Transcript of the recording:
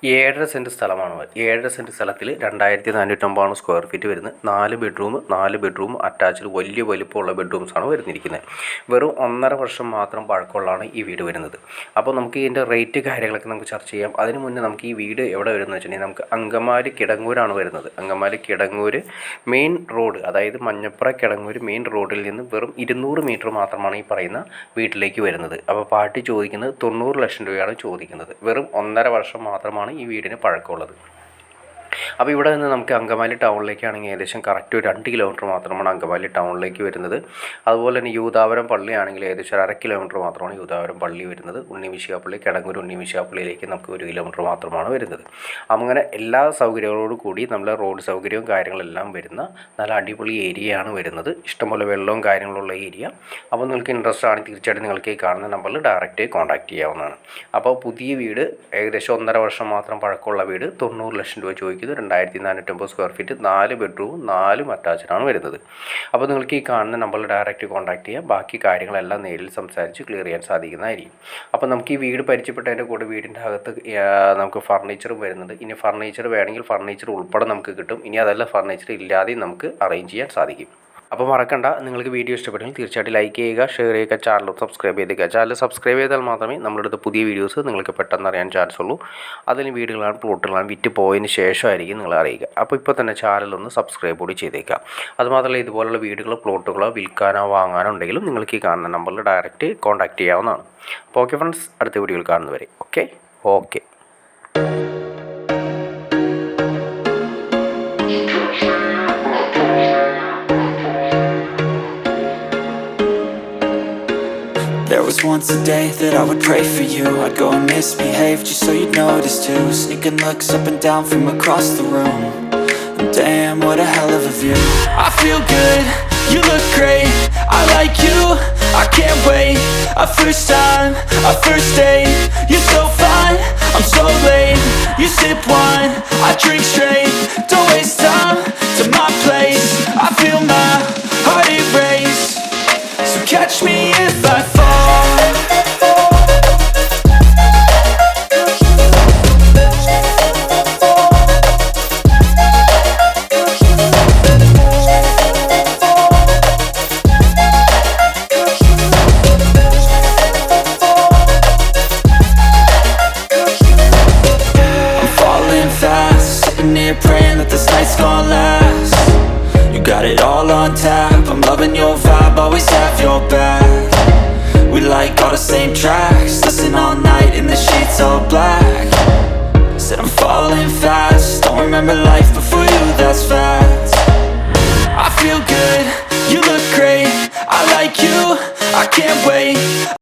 7.5 cent സ്ഥലമാണ്. 7.5 cent സ്ഥലത്തിൽ 2450 square feet വരുന്നത് 4 ബെഡ്റൂം അറ്റാച്ച്ഡ് വലിയ വലിപ്പമുള്ള ബെഡ്റൂംസാണ് വരുന്നിരിക്കുന്നത്. വെറും 1.5 വർഷം മാത്രം പഴക്കമുള്ളതാണ് ഈ വീട് വരുന്നത്. അപ്പോൾ നമുക്ക് ഇതിൻ്റെ റേറ്റ് കാര്യങ്ങളൊക്കെ നമുക്ക് ചർച്ച ചെയ്യാം. അതിന് മുന്നേ നമുക്ക് ഈ വീട് എവിടെ വരുന്നത് വെച്ചിട്ടുണ്ടെങ്കിൽ നമുക്ക് അങ്കമാലി കിടങ്ങൂരാണ് വരുന്നത്. അങ്കമാലി കിടങ്ങൂർ മെയിൻ റോഡ്, അതായത് മഞ്ഞപ്പുറ കിടങ്ങൂർ മെയിൻ റോഡിൽ നിന്ന് വെറും 200 മീറ്റർ മാത്രമാണ് ഈ പറയുന്ന വീട്ടിലേക്ക് വരുന്നത്. അപ്പോൾ പാർട്ടി ചോദിക്കുന്നത് 90 ലക്ഷം രൂപയാണ് ചോദിക്കുന്നത്. വെറും 1.5 വർഷം മാത്രമാണ് ഈ വീടിന് പഴക്കമുള്ളത്. അപ്പോൾ ഇവിടെ നിന്ന് നമുക്ക് അങ്കമാലി ടൗണിലേക്കാണെങ്കിൽ ഏകദേശം കറക്റ്റ് ഒരു 2 കിലോമീറ്റർ മാത്രമാണ് അങ്കമാലി ടൗണിലേക്ക് വരുന്നത്. അതുപോലെ തന്നെ യൂദാപുരം പള്ളിയാണെങ്കിൽ ഏകദേശം 1/2 കിലോമീറ്റർ മാത്രമാണ് യൂദാപുരം പള്ളി വരുന്നത്. ഉണ്ണിമിശിഹാപ്പള്ളി കിടങ്ങൂർ ഉണ്ണിമിശിഹാപ്പള്ളിയിലേക്ക് നമുക്ക് 1 കിലോമീറ്റർ മാത്രമാണ് വരുന്നത്. അങ്ങനെ എല്ലാ സൗകര്യങ്ങളോട് കൂടി നമ്മളെ റോഡ് സൗകര്യവും കാര്യങ്ങളെല്ലാം വരുന്ന നല്ല അടിപൊളി ഏരിയയാണ് വരുന്നത്. ഇഷ്ടംപോലെ വെള്ളവും കാര്യങ്ങളുള്ള ഏരിയ. അപ്പോൾ നിങ്ങൾക്ക് ഇൻട്രസ്റ്റ് ആണെങ്കിൽ തീർച്ചയായിട്ടും നിങ്ങൾക്ക് ഈ കാണുന്ന നമ്പറിൽ ഡയറക്റ്റ് കോൺടാക്റ്റ് ചെയ്യാവുന്നതാണ്. അപ്പോൾ പുതിയ വീട് ഏകദേശം 1.5 വർഷം മാത്രം പഴക്കമുള്ള വീട് 90 ലക്ഷം രൂപ ചോദിക്കുന്നത്. 2450 സ്ക്വയർ ഫീറ്റ് 4 ബെഡ്റൂം 4 അറ്റാച്ച്ഡാണ് വരുന്നത്. അപ്പോൾ നിങ്ങൾക്ക് ഈ കാണുന്ന നമ്പറിൽ ഡയറക്റ്റ് കോൺടാക്ട് ചെയ്യാം. ബാക്കി കാര്യങ്ങളെല്ലാം നേരിൽ സംസാരിച്ച് ക്ലിയർ ചെയ്യാൻ സാധിക്കുന്നതായിരിക്കും. അപ്പോൾ നമുക്ക് ഈ വീട് പരിചയപ്പെട്ടതിൻ്റെ കൂടെ വീടിൻ്റെ അകത്ത് നമുക്ക് ഫർണിച്ചറും വരുന്നുണ്ട്. ഇനി ഫർണിച്ചർ വേണമെങ്കിൽ ഫർണിച്ചർ ഉൾപ്പെടെ നമുക്ക് കിട്ടും. ഇനി അതല്ല ഫർണിച്ചർ ഇല്ലാതെയും നമുക്ക് അറേഞ്ച് ചെയ്യാൻ സാധിക്കും. അപ്പോൾ മറക്കണ്ട, നിങ്ങൾക്ക് വീഡിയോ ഇഷ്ടപ്പെട്ടെങ്കിൽ തീർച്ചയായിട്ടും ലൈക്ക് ചെയ്യുക, ഷെയർ ചെയ്യുക, ചാനൽ സബ്സ്ക്രൈബ് ചെയ്തേക്കുക. ചാനൽ സബ്സ്ക്രൈബ് ചെയ്താൽ മാത്രമേ നമ്മളെടുത്ത പുതിയ വീഡിയോസ് നിങ്ങൾക്ക് പെട്ടെന്ന് അറിയാൻ ചാൻസ് ഉള്ളൂ. അതിന് വീടുകളാണ് പ്ലോട്ടുകളാണ് വിറ്റ് പോയതിന് ശേഷമായിരിക്കും നിങ്ങൾ അറിയുക. അപ്പോൾ ഇപ്പോൾ തന്നെ ചാനലൊന്ന് സബ്സ്ക്രൈബ് കൂടി ചെയ്തേക്കുക. അതുമാത്രമല്ല, ഇതുപോലുള്ള വീടുകളോ പ്ലോട്ടുകളോ വിൽക്കാനോ വാങ്ങാനോ ഉണ്ടെങ്കിലും നിങ്ങൾക്ക് ഈ കാണുന്ന നമ്പറിൽ ഡയറക്റ്റ് കോൺടാക്റ്റ് ചെയ്യാവുന്നതാണ്. അപ്പോൾ ഓക്കെ ഫ്രണ്ട്സ്, അടുത്ത വീഡിയോയിൽ കാണുന്നവരെ okay. There was once a day that I would pray for you. I'd go and misbehave just so you'd notice too. Sneaking looks up and down from across the room. And damn, what a hell of a view. I feel good, you look great, I like you, I can't wait. A first time, a first date. You're so fine, I'm so late. You sip wine, I drink straight. Don't waste time to my place. I feel my heart erase. So catch me if I fall. Sitting here praying that this night's gonna last. You got it all on tap, I'm loving your vibe, always have your back. We like all the same tracks, listen all night in the sheets all black. Said I'm falling fast, don't remember life before you, that's fact. I feel good, you look great, I like you, I can't wait.